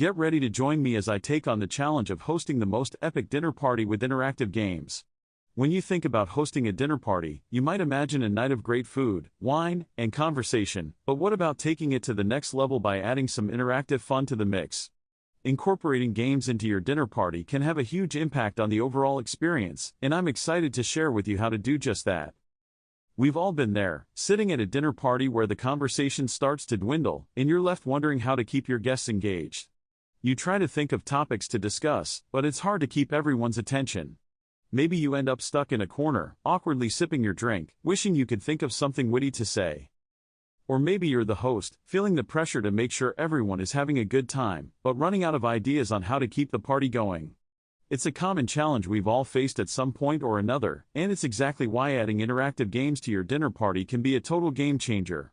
Get ready to join me as I take on the challenge of hosting the most epic dinner party with interactive games. When you think about hosting a dinner party, you might imagine a night of great food, wine, and conversation, but what about taking it to the next level by adding some interactive fun to the mix? Incorporating games into your dinner party can have a huge impact on the overall experience, and I'm excited to share with you how to do just that. We've all been there, sitting at a dinner party where the conversation starts to dwindle, and you're left wondering how to keep your guests engaged. You try to think of topics to discuss, but it's hard to keep everyone's attention. Maybe you end up stuck in a corner, awkwardly sipping your drink, wishing you could think of something witty to say. Or maybe you're the host, feeling the pressure to make sure everyone is having a good time, but running out of ideas on how to keep the party going. It's a common challenge we've all faced at some point or another, and it's exactly why adding interactive games to your dinner party can be a total game changer.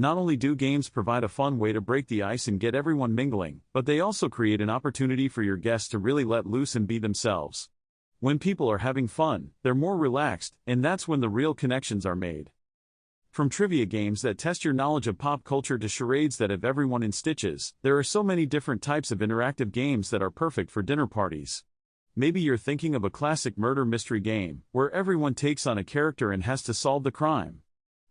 Not only do games provide a fun way to break the ice and get everyone mingling, but they also create an opportunity for your guests to really let loose and be themselves. When people are having fun, they're more relaxed, and that's when the real connections are made. From trivia games that test your knowledge of pop culture to charades that have everyone in stitches, there are so many different types of interactive games that are perfect for dinner parties. Maybe you're thinking of a classic murder mystery game, where everyone takes on a character and has to solve the crime.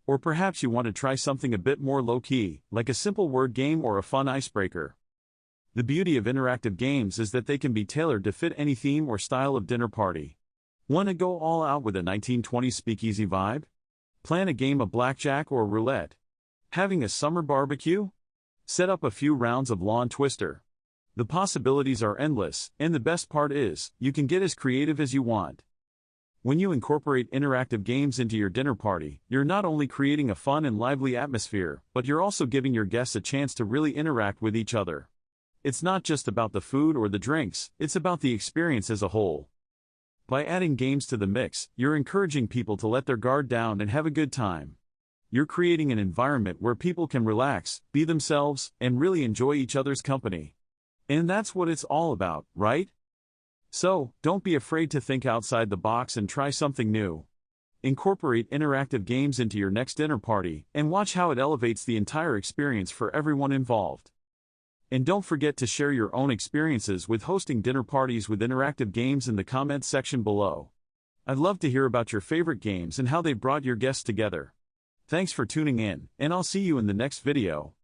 Or perhaps you want to try something a bit more low-key, like a simple word game or a fun icebreaker. The beauty of interactive games is that they can be tailored to fit any theme or style of dinner party. Want to go all out with a 1920s speakeasy vibe? Plan a game of blackjack or roulette. Having a summer barbecue? Set up a few rounds of lawn twister. The possibilities are endless, and the best part is, you can get as creative as you want. When you incorporate interactive games into your dinner party, you're not only creating a fun and lively atmosphere, but you're also giving your guests a chance to really interact with each other. It's not just about the food or the drinks, it's about the experience as a whole. By adding games to the mix, you're encouraging people to let their guard down and have a good time. You're creating an environment where people can relax, be themselves, and really enjoy each other's company. And that's what it's all about, right? So, don't be afraid to think outside the box and try something new. Incorporate interactive games into your next dinner party, and watch how it elevates the entire experience for everyone involved. And don't forget to share your own experiences with hosting dinner parties with interactive games in the comments section below. I'd love to hear about your favorite games and how they brought your guests together. Thanks for tuning in, and I'll see you in the next video.